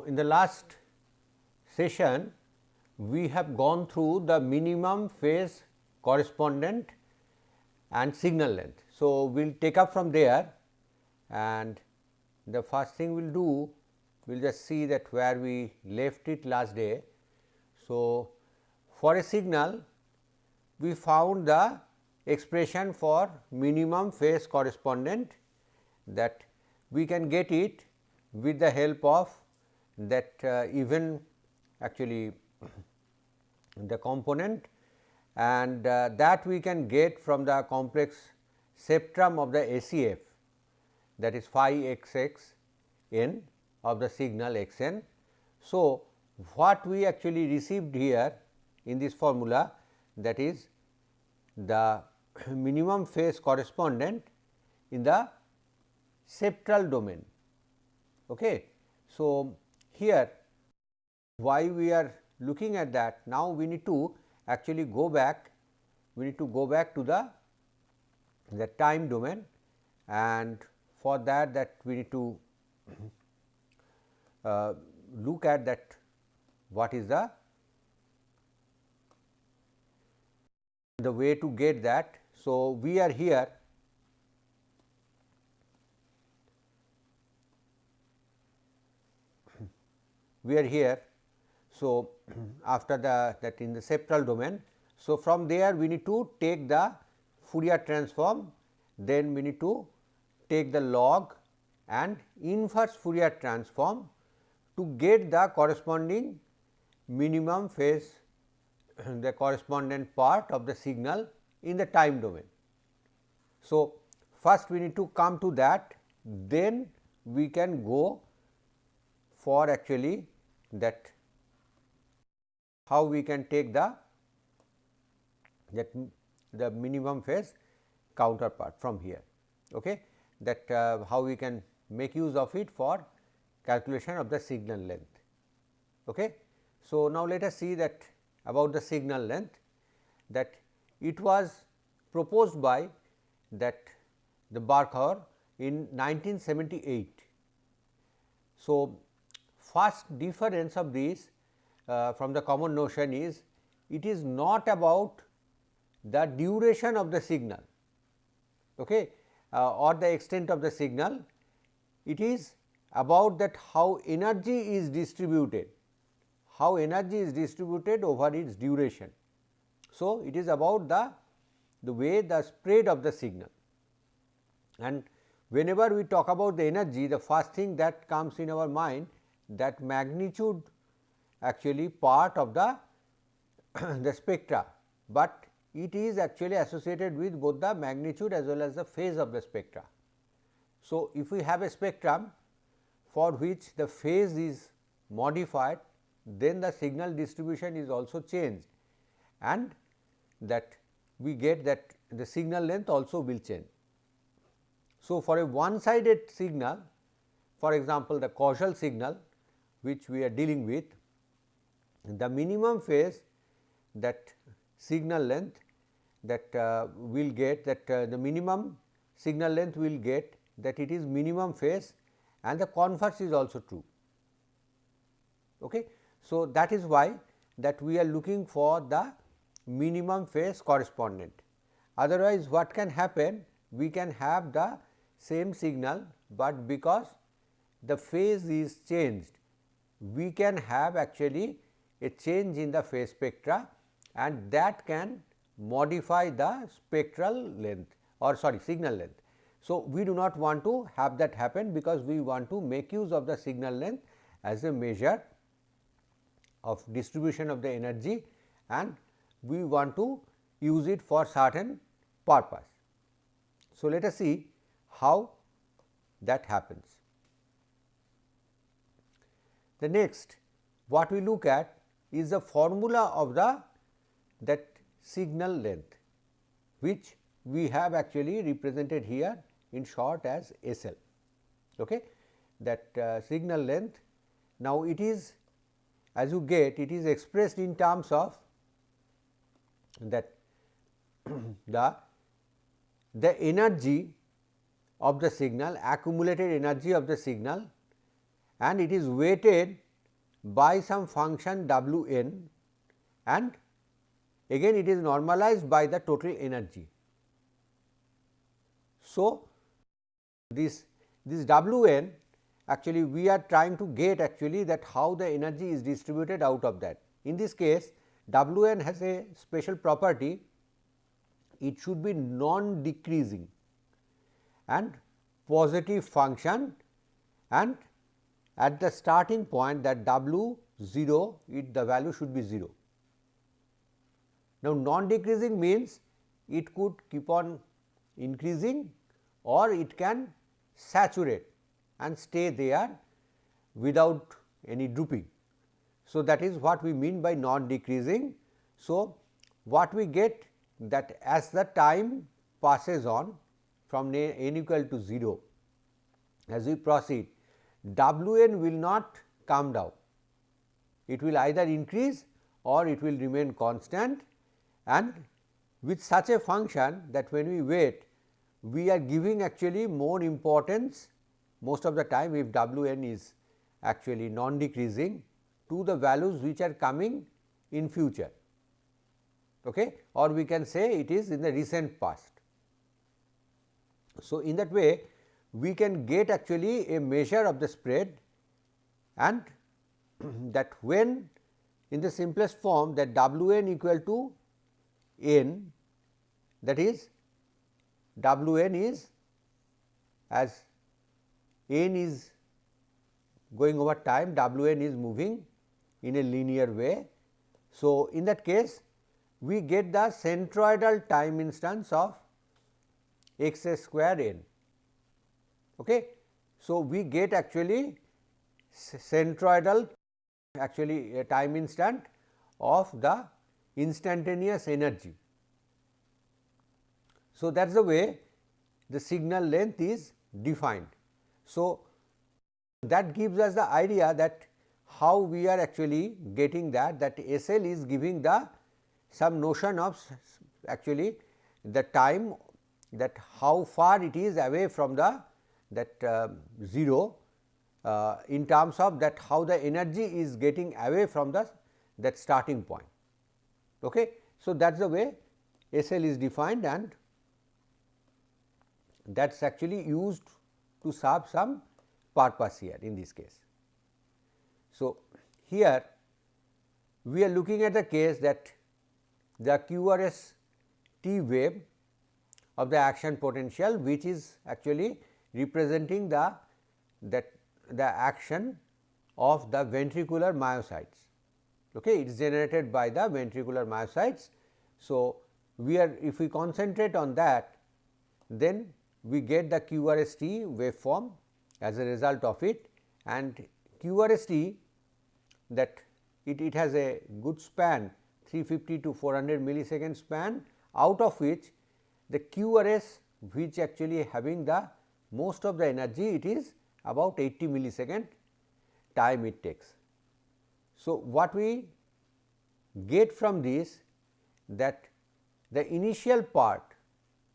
So, in the last session we have gone through the minimum phase correspondent and signal length. So, we will take up from there, and the first thing we will do, we will just see that where we left it last day. So, for a signal we found the expression for minimum phase correspondent, that we can get it with the help of that even actually the component, and that we can get from the complex spectrum of the ACF, that is phi x x n of the signal x n. So, what we actually received here in this formula, that is the minimum phase correspondent in the spectral domain. Okay. So, here why we are looking at that, now we need to actually go back, we need to go back to the time domain, and for that we need to look at that what is the way to get that. So, we are here, So, after that in the spectral domain. So, from there we need to take the Fourier transform, then we need to take the log and inverse Fourier transform to get the corresponding minimum phase, the correspondent part of the signal in the time domain. So, first we need to come to that, then we can go for actually that how we can take the minimum phase counterpart from here, okay, that how we can make use of it for calculation of the signal length. Okay. So, now let us see that about the signal length, that it was proposed by that the Barkhauer in 1978. So, first difference of this from the common notion is, it is not about the duration of the signal, okay, or the extent of the signal, it is about that how energy is distributed, over its duration. So, it is about the way the spread of the signal, and whenever we talk about the energy, the first thing that comes in our mind, that magnitude actually part of the the spectra, but it is actually associated with both the magnitude as well as the phase of the spectra. So, if we have a spectrum for which the phase is modified, then the signal distribution is also changed, and that we get that the signal length also will change. So, for a one sided signal, for example, the causal signal which we are dealing with, the minimum phase, that signal length, that will get that the minimum signal length will get that it is minimum phase, and the converse is also true. Okay. So, that is why that we are looking for the minimum phase correspondent. Otherwise, what can happen, we can have the same signal, but because the phase is changed, we can have actually a change in the phase spectra, and that can modify the spectral length, or sorry, signal length. So, we do not want to have that happen, because we want to make use of the signal length as a measure of distribution of the energy, and we want to use it for certain purpose. So, let us see how that happens. The next what we look at is the formula of that signal length, which we have actually represented here in short as SL. Okay. That signal length, now it is, as you get, it is expressed in terms of that the energy of the signal, accumulated energy of the signal, and it is weighted by some function W n, and again it is normalized by the total energy. So, this W n actually we are trying to get actually that how the energy is distributed out of that. In this case W n has a special property, it should be non decreasing and positive function, and at the starting point that W 0 the value should be 0. Now, non decreasing means it could keep on increasing or it can saturate and stay there without any drooping. So, that is what we mean by non decreasing. So, what we get that as the time passes on from n equal to 0, as we proceed W n will not come down, it will either increase or it will remain constant, and with such a function that when we wait we are giving actually more importance most of the time if W n is actually non decreasing to the values which are coming in future, okay, or we can say it is in the recent past. So, in that way we can get actually a measure of the spread, and that when in the simplest form that W n equal to n, that is W n is as n is going over time, W n is moving in a linear way. So, in that case we get the centroidal time instance of x square n. Okay. So, we get actually centroidal actually a time instant of the instantaneous energy. So, that is the way the signal length is defined. So, that gives us the idea that how we are actually getting that SL is giving the some notion of actually the time, that how far it is away from the that 0 in terms of that how the energy is getting away from the that starting point. Okay. So, that is the way SL is defined, and that is actually used to serve some purpose here in this case. So, here we are looking at the case that the QRS T wave of the action potential, which is actually representing the action of the ventricular myocytes. Okay, it is generated by the ventricular myocytes. So, we are if we concentrate on that, then we get the QRST waveform as a result of it, and QRST that it has a good span 350 to 400 millisecond span, out of which the QRS which actually having the most of the energy, it is about 80 millisecond time it takes. So, what we get from this, that the initial part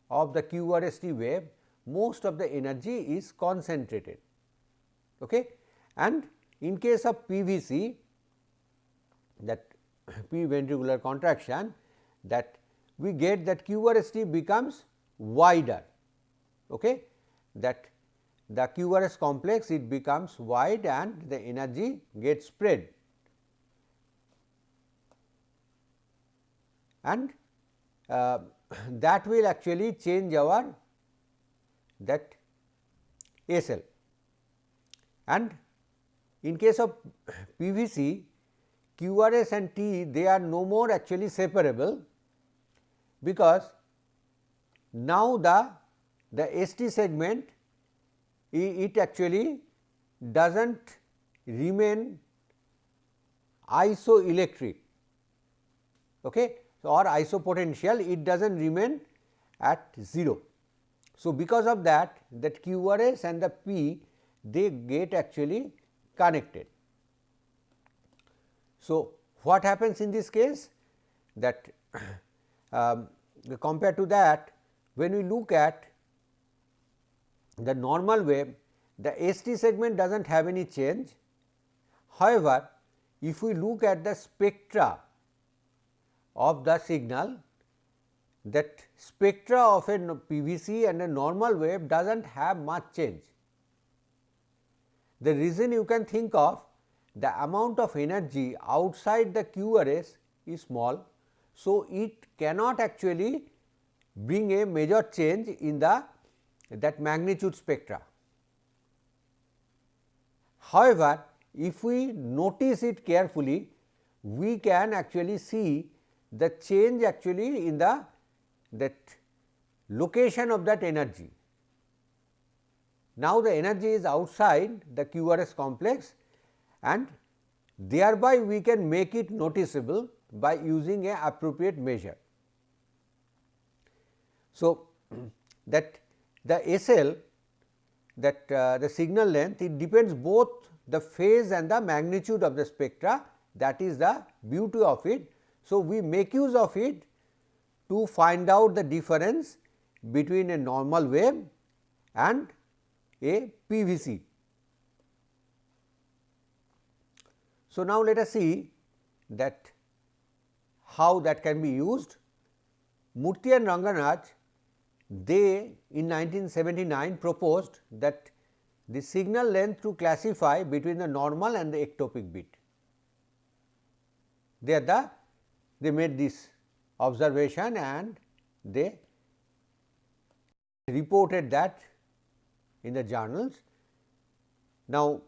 of the QRST wave, most of the energy is concentrated, okay. And in case of PVC, that P ventricular contraction, that we get that QRST becomes wider, okay. That the QRS complex it becomes wide and the energy gets spread, and that will actually change our that SL. And in case of PVC, QRS and T they are no more actually separable, because now the ST segment it actually does not remain isoelectric, okay, or isopotential, it does not remain at 0. So, because of that QRS and the P they get actually connected. So, what happens in this case, that compared to that, when we look at the normal wave, the ST segment does not have any change. However, if we look at the spectra of the signal, that spectra of a PVC and a normal wave does not have much change. The reason you can think of, the amount of energy outside the QRS is small. So, it cannot actually bring a major change in the that magnitude spectra. However, if we notice it carefully, we can actually see the change actually in the that location of that energy. Now, the energy is outside the QRS complex, and thereby we can make it noticeable by using a appropriate measure. So, that the SL, that the signal length, it depends both the phase and the magnitude of the spectra, that is the beauty of it. So, we make use of it to find out the difference between a normal wave and a PVC. So, now let us see that how that can be used. Murthy and Ranganathan, they in 1979 proposed that the signal length to classify between the normal and the ectopic bit. They made this observation and they reported that in the journals. Now,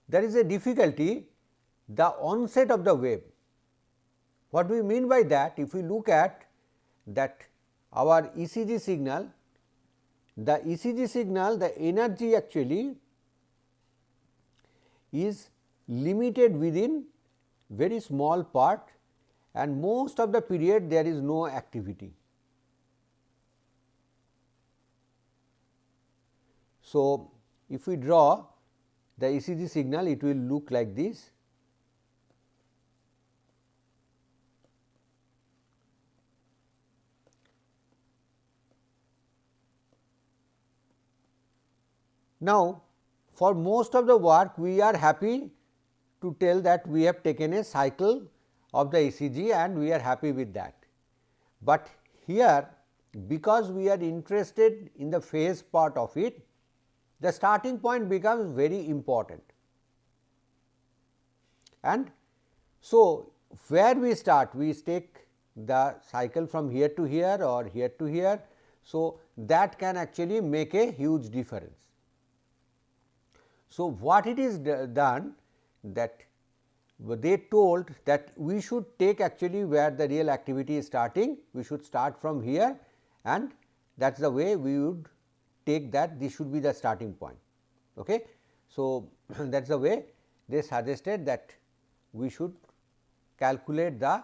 there is a difficulty, the onset of the wave. What do we mean by that? If we look at that our ECG signal, the ECG signal, the energy actually is limited within very small part, and most of the period there is no activity. So, if we draw the ECG signal, it will look like this. Now, for most of the work we are happy to tell that we have taken a cycle of the ECG and we are happy with that. But here, because we are interested in the phase part of it, the starting point becomes very important. And so, where we start? We take the cycle from here to here or here to here. So, that can actually make a huge difference. So, what it is done, that they told that we should take actually where the real activity is starting, we should start from here, and that is the way we would take that, this should be the starting point. Okay. So, that is the way they suggested that we should calculate the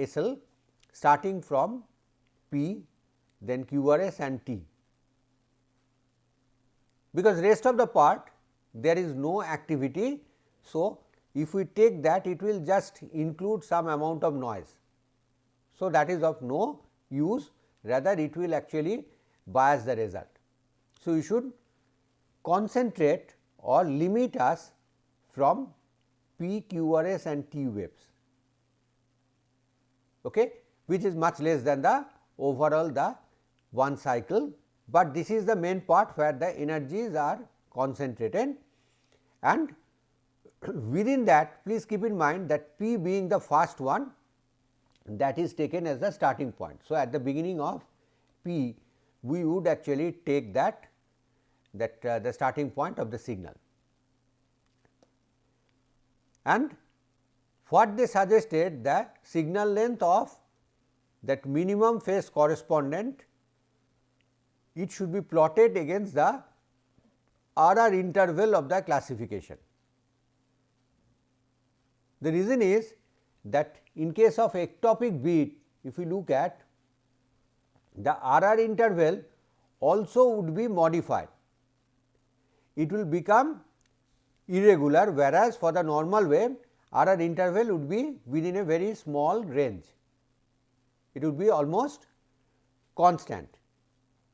SL starting from P, then QRS and T, because rest of the part there is no activity. So, if we take that, it will just include some amount of noise. So, that is of no use, rather it will actually bias the result. So, you should concentrate or limit us from P, QRS and T waves, okay, which is much less than the overall the one cycle, but this is the main part where the energies are concentrated, and within that please keep in mind that P being the first one, that is taken as the starting point. So, at the beginning of P we would actually take that the starting point of the signal, and what they suggested, the signal length of that minimum phase correspondent, it should be plotted against the RR interval of the classification. The reason is that in case of ectopic bit, if we look at the RR interval also would be modified, it will become irregular, whereas for the normal wave RR interval would be within a very small range, it would be almost constant.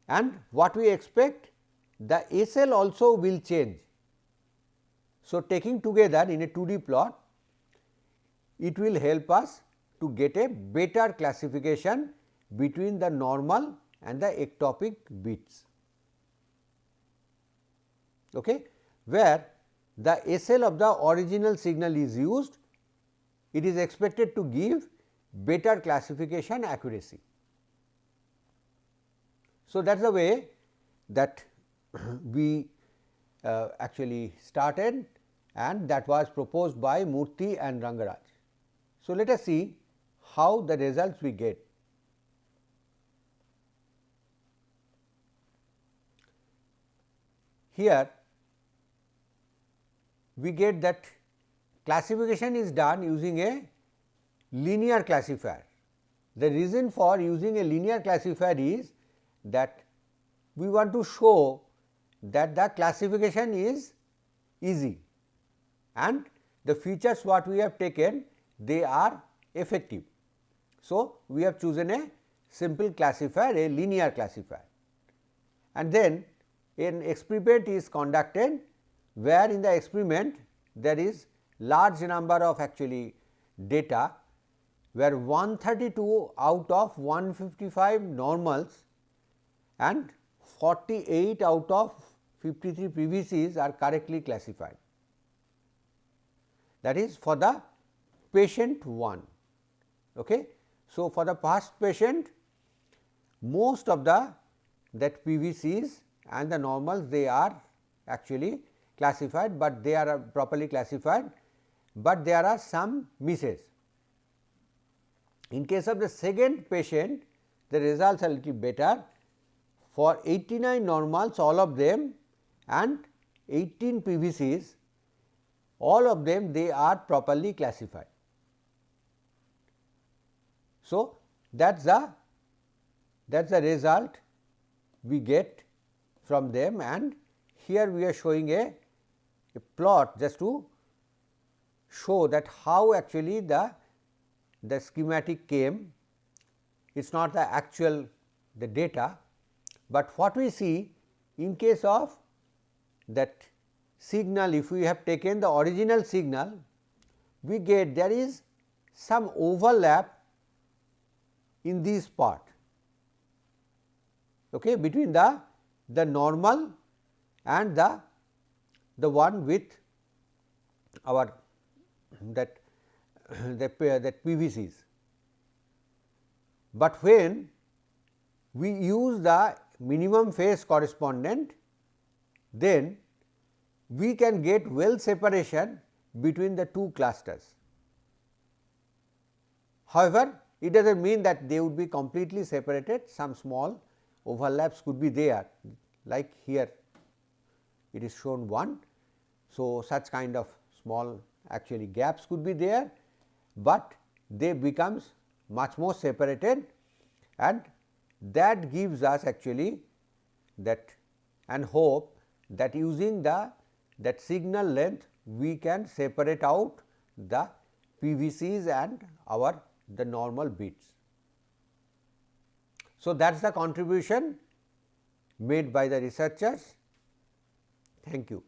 And what we expect, the SL also will change. So, taking together in a 2D plot, it will help us to get a better classification between the normal and the ectopic bits, okay. Where the SL of the original signal is used, it is expected to give better classification accuracy. So, that is the way that we actually started, and that was proposed by Murthy and Rangaraj. So, let us see how the results we get. Here we get that classification is done using a linear classifier. The reason for using a linear classifier is that we want to show that the classification is easy and the features what we have taken, they are effective. So, we have chosen a simple classifier, a linear classifier, and then an experiment is conducted, where in the experiment there is large number of actually data, where 132 out of 155 normals and 48 out of 53 PVCs are correctly classified. That is for the patient 1. Okay. So, for the first patient, most of the that PVCs and the normals, they are actually classified, but they are properly classified, but there are some misses. In case of the second patient, the results are little better. For 89 normals, all of them, and 18 PVCs, all of them they are properly classified. So, that is the result we get from them, and here we are showing a plot just to show that how actually the schematic came. It is not the actual the data, but what we see in case of that signal, if we have taken the original signal, we get there is some overlap in this part, okay, between the normal and the one with our that PVCs. But when we use the minimum phase correspondent, then we can get well separation between the two clusters. However, it does not mean that they would be completely separated, some small overlaps could be there, like here it is shown 1. So, such kind of small actually gaps could be there, but they becomes much more separated, and that gives us actually that and hope that using that signal length we can separate out the PVCs and the normal bits. So, that is the contribution made by the researchers. Thank you.